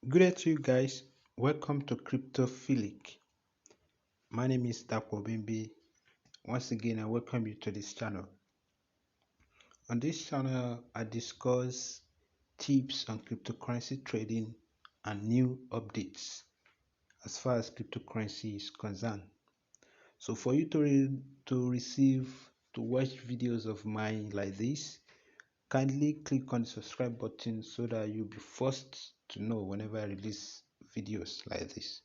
Good day to you guys. Welcome to Cryptophilic. My name is Dapo Bimbi. Once again, I welcome you to this channel. On this channel, I discuss tips on cryptocurrency trading and new updates as far as cryptocurrency is concerned. So for you to watch videos of mine like this, kindly click on the subscribe button so that you'll be first to know whenever I release videos like this.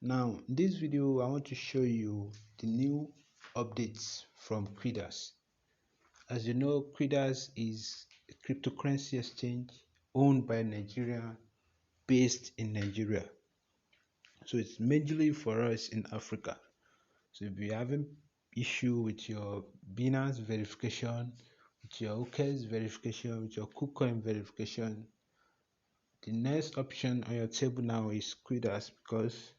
Now, in this video, I want to show you the new updates from Quidax. As you know, Quidax is a cryptocurrency exchange owned by Nigeria, based in Nigeria. So it's majorly for us in Africa. So if you're having issue with your Binance verification, with your OKEX verification, with your KuCoin verification, the next option on your table now is Quidax, because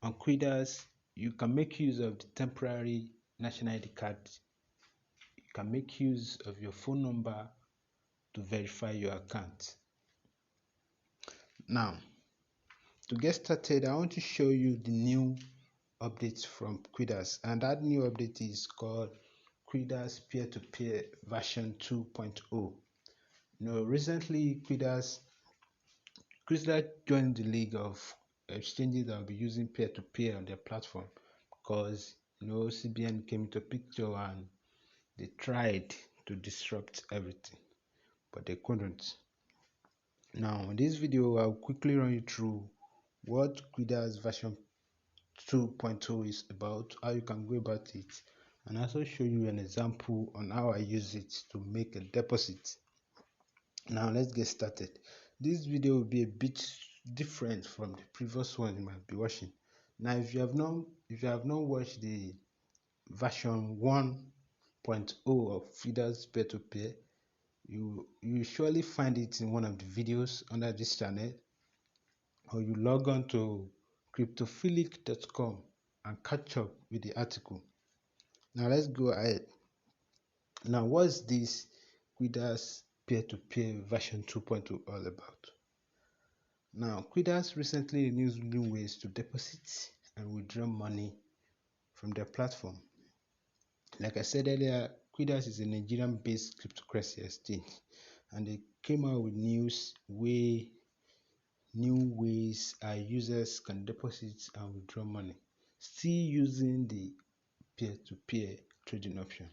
on Quidax you can make use of the temporary national ID card. You can make use of your phone number to verify your account. Now, to get started, I want to show you the new updates from Quidax, and that new update is called Kridas P2P version 2.0. Recently Quidax joined the league of exchanges that will be using peer-to-peer on their platform, because CBN came into picture and they tried to disrupt everything, but they couldn't. Now in this video, I'll quickly run you through what Quidax version 2.0 is about, how you can go about it, and also show you an example on how I use it to make a deposit. Now let's get started. This video will be a bit different from the previous one you might be watching. Now if you have not watched the version 1.0 of Kridas P2P, you surely find it in one of the videos under this channel, or you log on to cryptophilic.com and catch up with the article. Now let's go ahead. Now what's this Quidax peer-to-peer version 2.0 all about? Now Quidax recently released new ways to deposit and withdraw money from their platform. Like I said earlier, Quidax is a Nigerian-based cryptocurrency exchange, and they came out with new ways our users can deposit and withdraw money, still using the peer-to-peer trading option.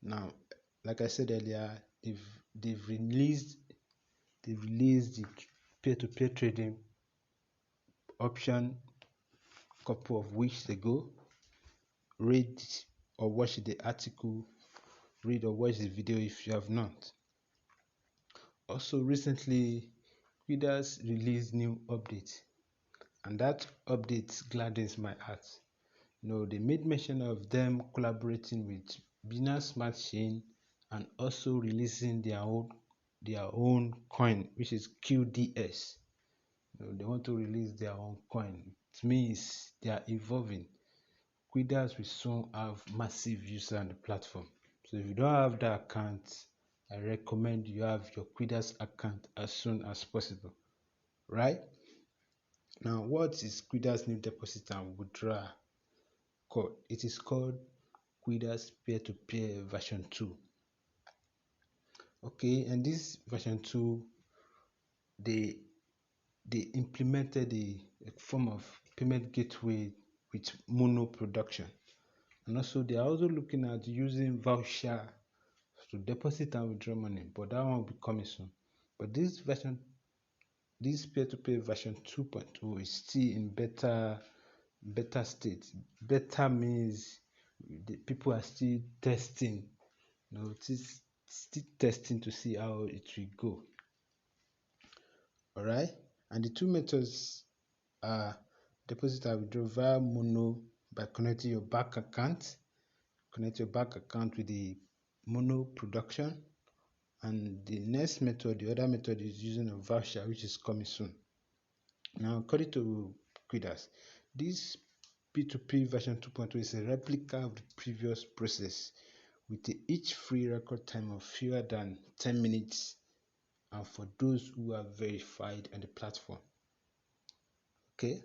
Now, like I said earlier, they've released the peer-to-peer trading option a couple of weeks ago. Read or watch the article, read or watch the video if you have not. Also recently, Quidax released new update, and that update gladdens my heart. They made mention of them collaborating with Binance Smart Chain and also releasing their own coin, which is QDS. They want to release their own coin. It means they are evolving. Quidax will soon have massive user on the platform. So if you don't have that account, I recommend you have your Quidax account as soon as possible. Right? Now, what is Quidax new deposit and withdrawal called? It is called Quidax peer-to-peer version 2. Okay, and this version 2, they implemented a form of payment gateway with mono production, and also they are also looking at using voucher to deposit and withdraw money, but that one will be coming soon. But this peer-to-peer version 2.0 is still in beta state. Beta means the people are still testing. It is still testing to see how it will go. All right, and the two methods are deposit and withdraw via mono by connecting your bank account. Connect your bank account with the mono production, and the other method is using a voucher, which is coming soon. Now, according to Quidax, this P2P version 2.0 is a replica of the previous process with each free record time of fewer than 10 minutes and for those who are verified on the platform. Okay,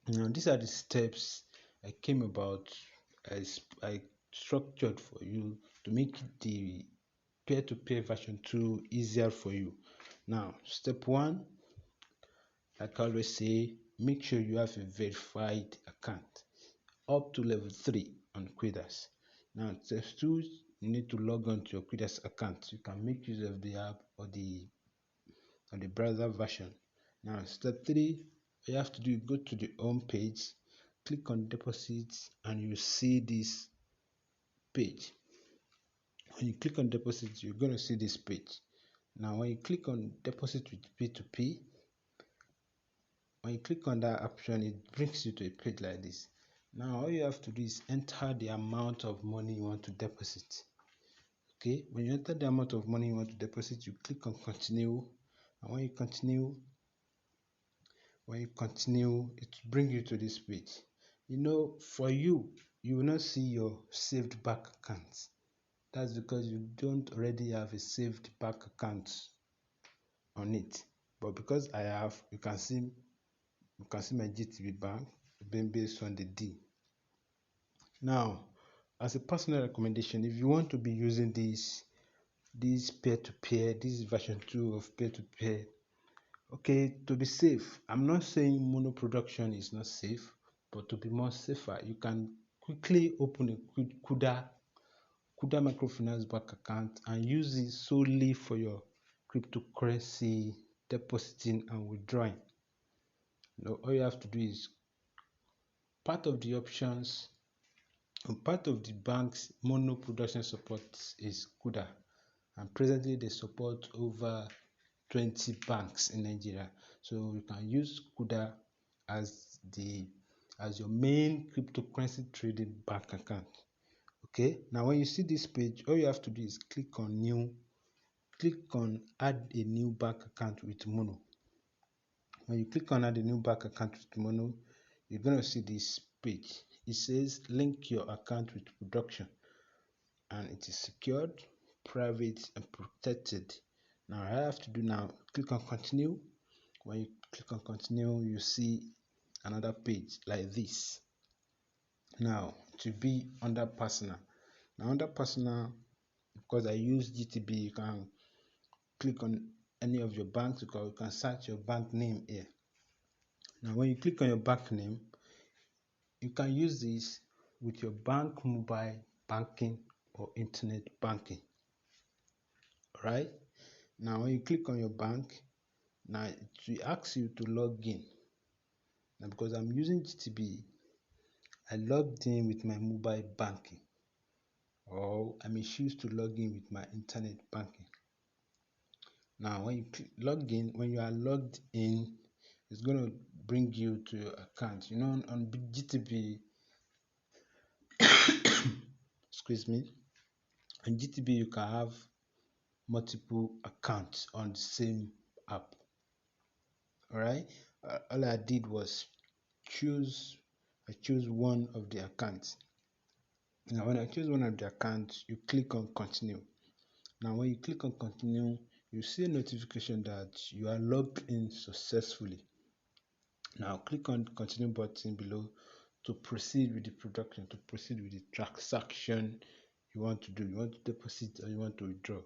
now these are the steps I came about, I structured for you to make the peer-to-peer version 2 easier for you. Now, step 1, like I always say, make sure you have a verified account up to level 3 on Quidax. Now, step 2, you need to log on to your Quidax account. You can make use of the app or the browser version. Now, step 3, you have to do, go to the home page, click on deposits, and you see this page. When you click on deposits, you're going to see this page. Now, when you click on deposit with P2P, when you click on that option, it brings you to a page like this. Now, all you have to do is enter the amount of money you want to deposit. Okay, when you enter the amount of money you want to deposit, you click on continue, and when you continue, it will bring you to this page. You know, for you, you will not see your saved back account. That's because you don't already have a saved back account on it. But because I have, you can see my GTB bank being based on the D. Now, as a personal recommendation, if you want to be using this peer-to-peer, this version 2 of peer-to-peer, okay, to be safe, I'm not saying mono production is not safe, but to be more safer, you can quickly open a Kuda microfinance bank account and use it solely for your cryptocurrency depositing and withdrawing. Now, all you have to do is part of the options, part of the bank's mono production support is Kuda, and presently they support over 20 banks in Nigeria. So you can use Kuda as your main cryptocurrency trading bank account. Okay, now when you see this page, all you have to do is click on add a new bank account with Mono. When you click on add a new bank account with Mono, you're going to see this page. It says link your account with production, and it is secured, private, and protected. Now all I have to do now, click on continue. When you click on continue, you see another page like this. Now to be under personal. Now under personal, because I use GTB, you can click on any of your banks, because you can search your bank name here. Now when you click on your bank name, you can use this with your bank mobile banking or internet banking. Alright, now when you click on your bank, now it will ask you to log in. Now because I'm using GTB, I logged in with my mobile banking, or I may choose to log in with my internet banking. Now when you log in, when you are logged in, it's going to bring you to your account. You know, on GTB, excuse me, on GTB you can have multiple accounts on the same app. Alright, all I did was choose one of the accounts. Now when I choose one of the accounts, you click on continue. Now when you click on continue, you see a notification that you are logged in successfully. Now click on the continue button below to proceed with the production, to proceed with the transaction you want to do. You want to deposit or you want to withdraw.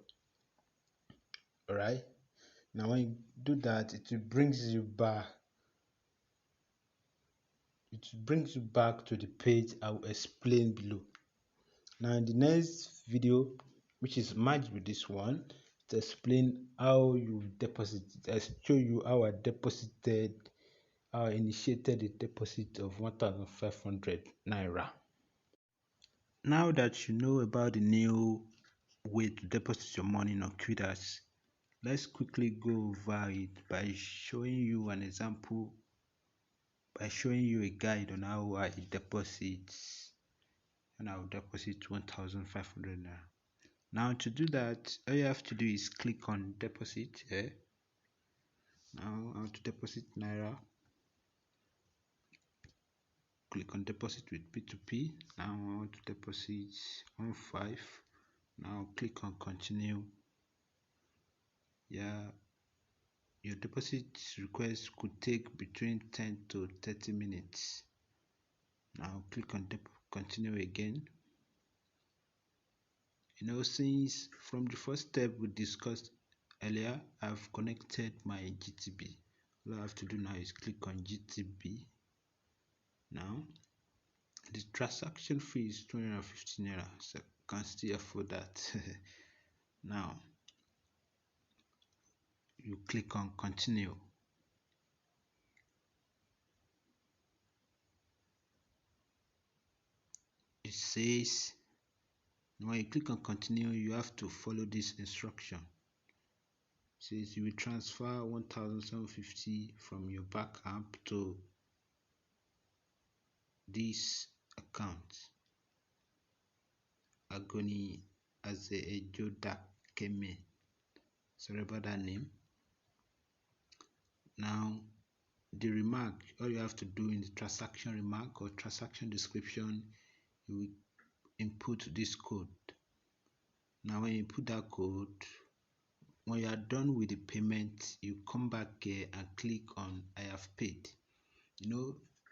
Alright, now when you do that, it brings you back to the page I will explain below. Now in the next video, which is merged with this one, to explain how you deposit. I show you how I deposited, how I initiated a deposit of 1,500 naira. Now that you know about the new way to deposit your money on Quidax, let's quickly go over it by showing you an example, by showing you a guide on how I deposit, and I will deposit 1,500 naira. Now to do that, all you have to do is click on deposit here. Now I want to deposit naira. click on deposit with P2P. Now I want to deposit 1.5. Now click on continue. Yeah, your deposit request could take between 10 to 30 minutes. Now click on continue again. Since from the first step we discussed earlier, I've connected my GTB. All I have to do now is click on GTB. Now the transaction fee is 250 naira, so I can still afford that. Now you click on continue. It says when you click on continue, you have to follow this instruction. It says you will transfer 1,750 from your bank app to this account. Agoni as a Joda Keme. Sorry about that name. Now the remark, all you have to do in the transaction remark or transaction description, you will input this code. Now when you put that code, when you are done with the payment, you come back here and click on I have paid.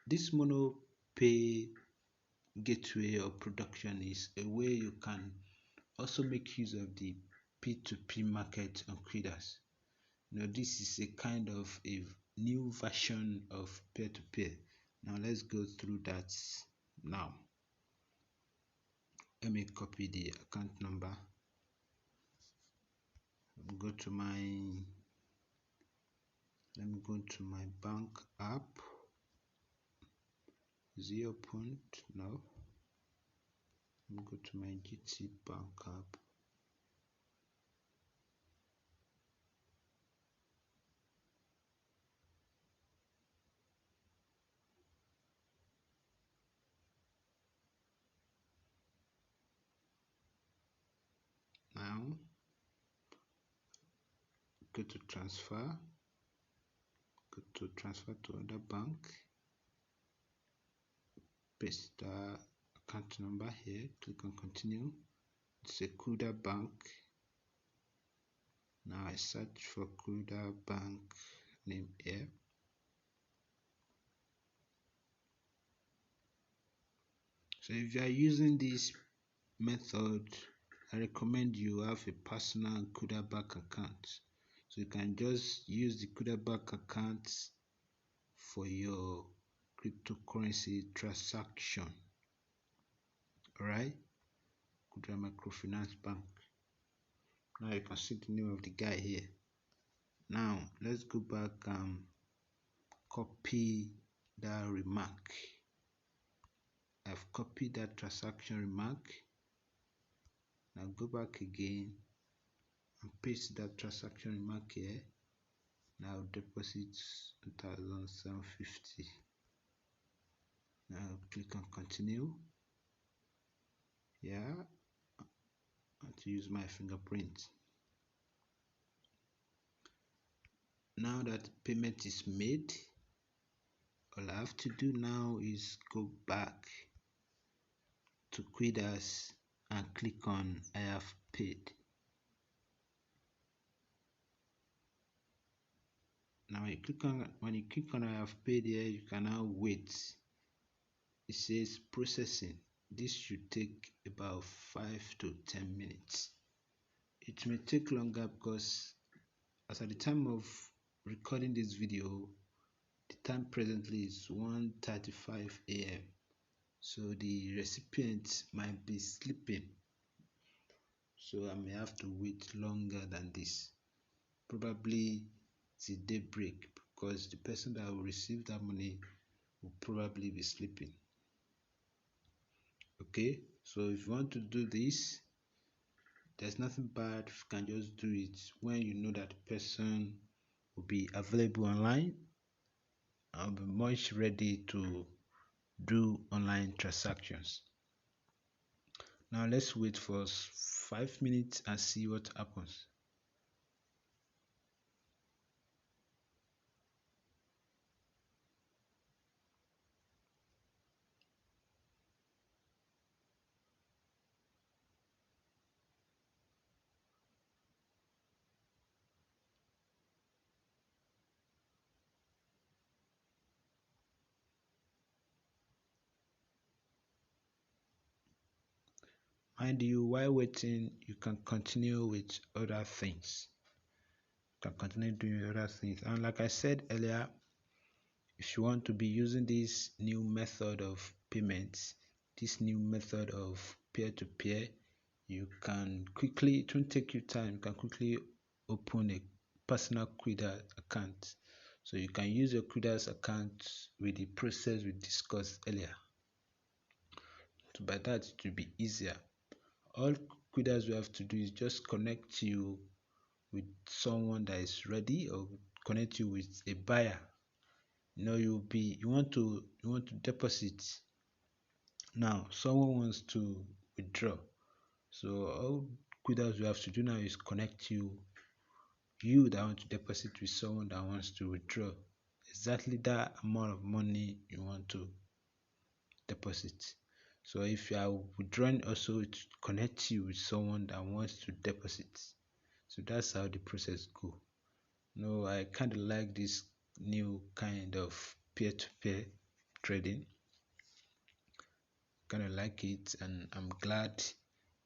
This mono pay gateway or production is a way you can also make use of the P2P market on Quidax. This is a kind of a new version of peer-to-peer. Now let's go through that. Now let me copy the account number. Let me go to my bank app. Is it opened? No. Let me go to my GT bank app. Now go to transfer. Go to transfer to other bank. Paste the account number here. Click on continue. It's a Kuda bank. Now I search for Kuda bank name here. So if you are using this method, I recommend you have a personal Kuda bank account. So you can just use the Kuda bank account for your cryptocurrency transaction. Alright, Kuda Microfinance Bank. Now you can see the name of the guy here. Now let's go back and copy that remark. I've copied that transaction remark. Now go back again and paste that transaction remark here. Now deposit 1,750. Now click on continue. Yeah, and to use my fingerprint. Now that payment is made, all I have to do now is go back to Quidax and click on I have paid. Now when you click on I have paid here, you can now wait. It says processing. This should take about 5 to 10 minutes. It may take longer because as at the time of recording this video, the time presently is 1:35 a.m. So the recipient might be sleeping. So I may have to wait longer than this. Probably till daybreak, because the person that will receive that money will probably be sleeping. Okay, so if you want to do this, there's nothing bad if you can just do it when you know that the person will be available online. I'll be much ready to do online transactions. Now let's wait for 5 minutes and see what happens. Mind you, while waiting, you can continue with other things. You can continue doing other things. And like I said earlier, if you want to be using this new method of payments, this new method of peer-to-peer, you can quickly, it won't take you time, you can quickly open a personal Quidax account. So you can use your Quidax account with the process we discussed earlier. So by that, it will be easier. All Quidax we have to do is just connect you with someone that is ready, or connect you with a buyer. You want to deposit. Now someone wants to withdraw. So all Quidax we have to do now is connect you that want to deposit with someone that wants to withdraw exactly that amount of money you want to deposit. So if you are withdrawing, also it connects you with someone that wants to deposit. So that's how the process go. No, I kind of like this new kind of peer-to-peer trading. Kind of like it, and I'm glad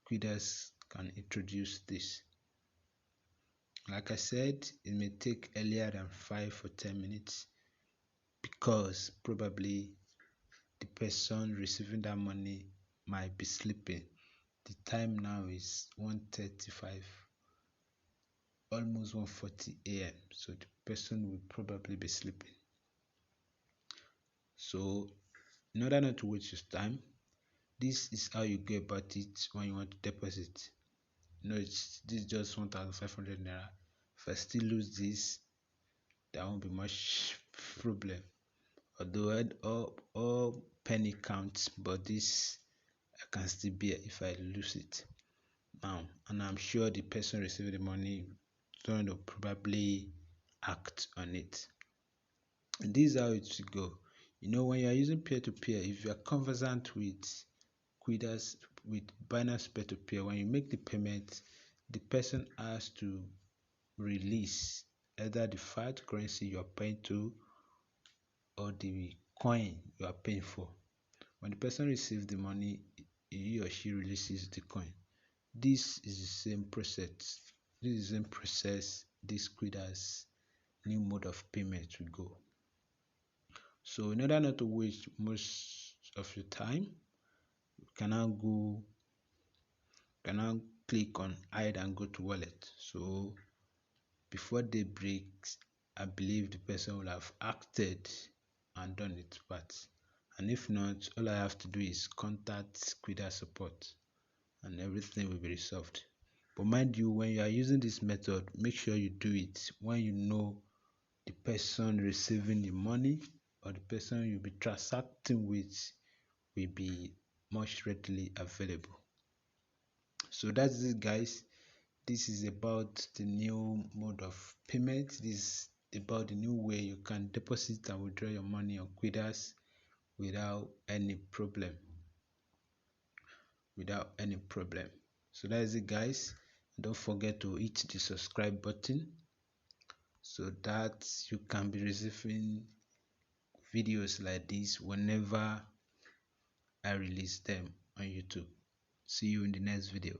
Quidax can introduce this. Like I said, it may take earlier than 5 or 10 minutes because probably the person receiving that money might be sleeping. The time now is 1:35, almost 1:40 a.m. So the person will probably be sleeping. So in order not to waste your time, this is how you go about it when you want to deposit. This is just 1,500 naira. If I still lose this, there won't be much problem. Although all penny counts, but this I can still bear if I lose it now. And I'm sure the person receiving the money is going to probably act on it. And this is how it should go. When you are using peer-to-peer, if you are conversant with Quidax, with Binance peer-to-peer, when you make the payment, the person has to release either the fiat currency you are paying to or the coin you are paying for. When the person receives the money, he or she releases the coin. This is the same process. This is the same process this Quidax new mode of payment will go. So in order not to waste most of your time, you can now click on hide and go to wallet. So before day breaks, I believe the person will have acted and done its part. And if not, all I have to do is contact Quidax support and everything will be resolved. But mind you, when you are using this method, make sure you do it when you know the person receiving the money or the person you'll be transacting with will be much readily available. So that's it, guys. This is about the new mode of payment. This is about the new way you can deposit and withdraw your money on Quidax without any problem. So that is it, guys. Don't forget to hit the subscribe button so that you can be receiving videos like this whenever I release them on YouTube. See you in the next video.